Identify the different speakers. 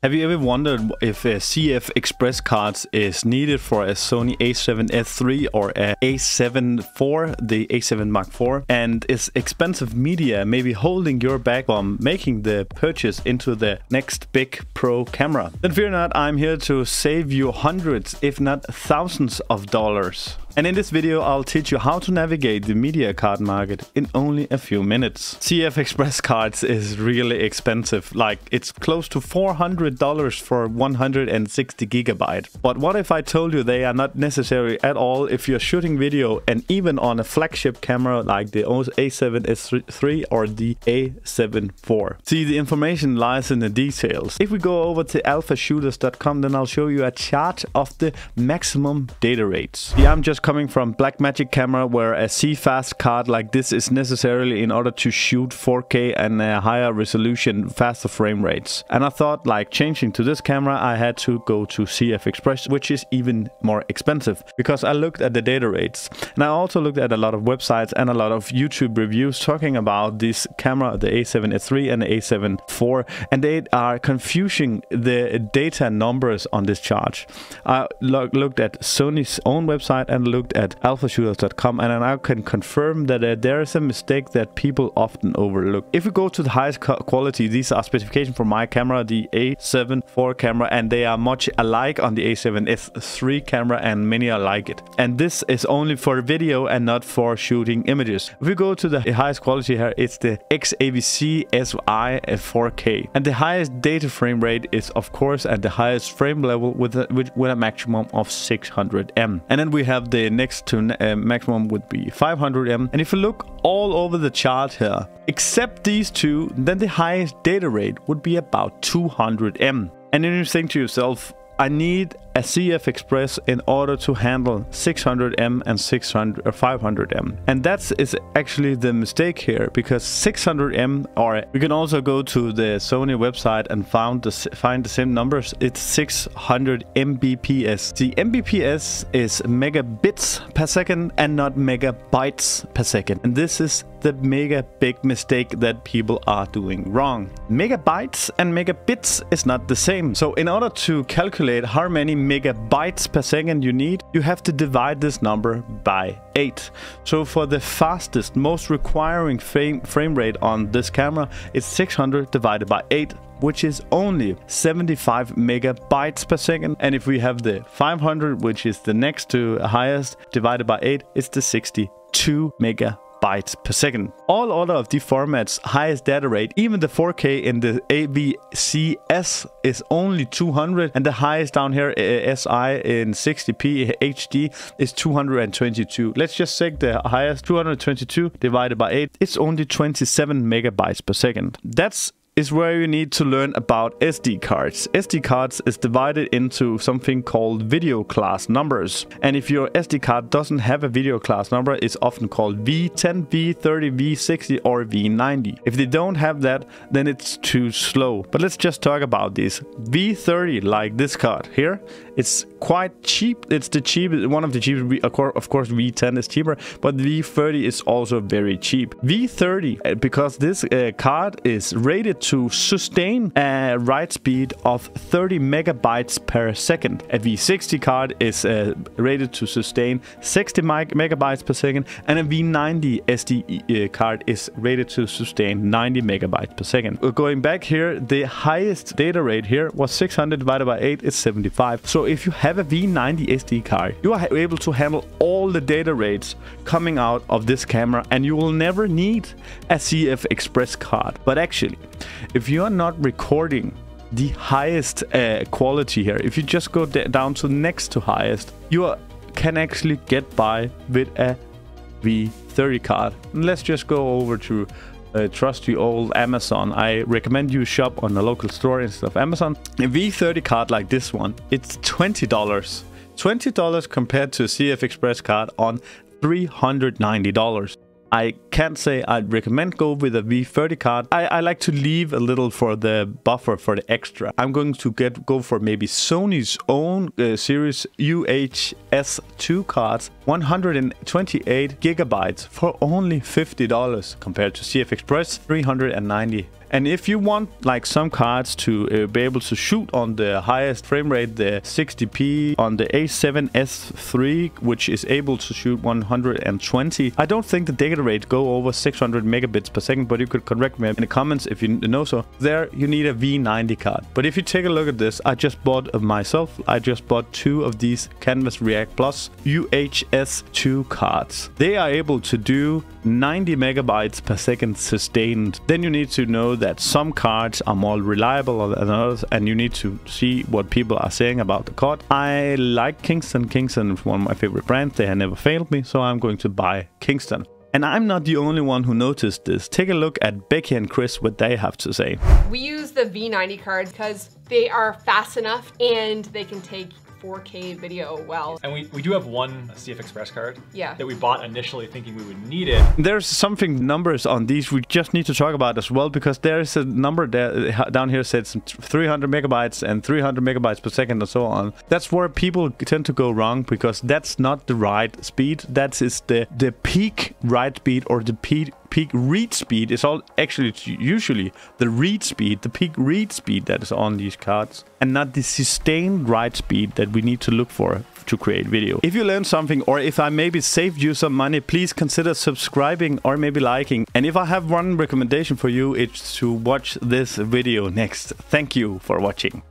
Speaker 1: Have you ever wondered if a CFexpress cards is needed for a Sony A7S III or a A7IV, the A7 Mark IV, and is expensive media maybe holding your back from making the purchase into the next big pro camera? Then fear not, I'm here to save you hundreds, if not thousands of dollars. And in this video, I'll teach you how to navigate the media card market in only a few minutes. CFexpress cards is really expensive, like it's close to $400 for 160 gigabyte. But what if I told you they are not necessary at all if you're shooting video and even on a flagship camera like the A7S III or the A7IV? See, the information lies in the details. If we go over to alphashooters.com, then I'll show you a chart of the maximum data rates. Yeah, I'm just coming from Blackmagic camera, where a CFast card like this is necessarily in order to shoot 4K and a higher resolution, faster frame rates. And I thought, like, changing to this camera, I had to go to CFexpress, which is even more expensive, because I looked at the data rates. And I also looked at a lot of websites and a lot of YouTube reviews talking about this camera, the A7S III and the A7IV, and they are confusing the data numbers on this chart. I looked at Sony's own website and looked at alphashooters.com, and I can confirm that there is a mistake that people often overlook. If we go to the highest quality, these are specifications for my camera, the A7IV camera, and they are much alike on the A7S III camera, and many are like it. And this is only for video and not for shooting images. If we go to the highest quality here, it's the XAVC SI 4K, and the highest data frame rate is of course at the highest frame level with a maximum of 600M. And then we have the next to maximum would be 500M. And if you look all over the chart here, except these two, then the highest data rate would be about 200M. And then you think to yourself, I need a CFexpress in order to handle 600M and 500M. And that is actually the mistake here, because 600M, or we can also go to the Sony website and find the same numbers. It's 600 Mbps. The Mbps is megabits per second and not megabytes per second. And this is the mega big mistake that people are doing wrong. Megabytes and megabits is not the same. So in order to calculate how many megabytes per second you need, you have to divide this number by 8. So for the fastest, most requiring frame rate on this camera, it's 600 divided by 8, which is only 75 megabytes per second. And if we have the 500, which is the next to highest, divided by 8, it's the 62 megabytes per second. All other of the formats highest data rate, even the 4K in the AVCS is only 200, and the highest down here SI in 60p HD is 222. Let's just take the highest, 222 divided by 8, it's only 27 megabytes per second. That's is where you need to learn about SD cards. SD cards is divided into something called video class numbers. And if your SD card doesn't have a video class number, it's often called V10, V30, V60 or V90. If they don't have that, then it's too slow. But let's just talk about this. V30, like this card here, it's quite cheap. It's the cheapest, one of the cheapest. Of course, V10 is cheaper, but V30 is also very cheap. V30, because this card is rated to sustain a write speed of 30 megabytes per second. A V60 card is rated to sustain 60 megabytes per second, and a V90 SD card is rated to sustain 90 megabytes per second. Going back here, the highest data rate here was 600 divided by 8 is 75. So if you have a V90 SD card, you are able to handle all the data rates coming out of this camera, and you will never need a CFexpress card. But actually, if you are not recording the highest quality here, if you just go down to next to highest, you can actually get by with a V30 card. And let's just go over to trusty old Amazon. I recommend you shop on a local store instead of Amazon. A V30 card like this one, it's $20. $20 compared to a CFexpress card on $390. I can't say I'd recommend go with a V30 card. I like to leave a little for the buffer, for the extra. I'm going to go for maybe Sony's own series UHS2 cards, 128 gigabytes for only $50 compared to CFexpress $390. And if you want like some cards to be able to shoot on the highest frame rate, the 60p on the A7S III, which is able to shoot 120, I don't think the data rate go over 600 megabits per second, but you could correct me in the comments if you know so. There you need a V90 card. But if you take a look at this, I just bought two of these Canvas React Plus UHS2 cards. They are able to do 90 megabytes per second sustained. Then you need to know that some cards are more reliable than others, and you need to see what people are saying about the card. I like Kingston. Kingston is one of my favorite brands. They have never failed me, so I'm going to buy Kingston. And I'm not the only one who noticed this. Take a look at Becky and Chris, what they have to say.
Speaker 2: We use the V90 cards because they are fast enough and they can take 4K video well.
Speaker 3: And we do have one CFexpress card that we bought initially thinking we would need it.
Speaker 1: There's something numbers on these we just need to talk about as well, because there is a number there down here says 300 megabytes and 300 megabytes per second and so on. That's where people tend to go wrong, because that's not the right speed. That is the peak write speed, or the peak read speed is all actually usually the read speed, the peak read speed that is on these cards, and not the sustained write speed that we need to look for to create video. If you learned something, or if I maybe saved you some money, please consider subscribing or maybe liking. And if I have one recommendation for you, it's to watch this video next. Thank you for watching.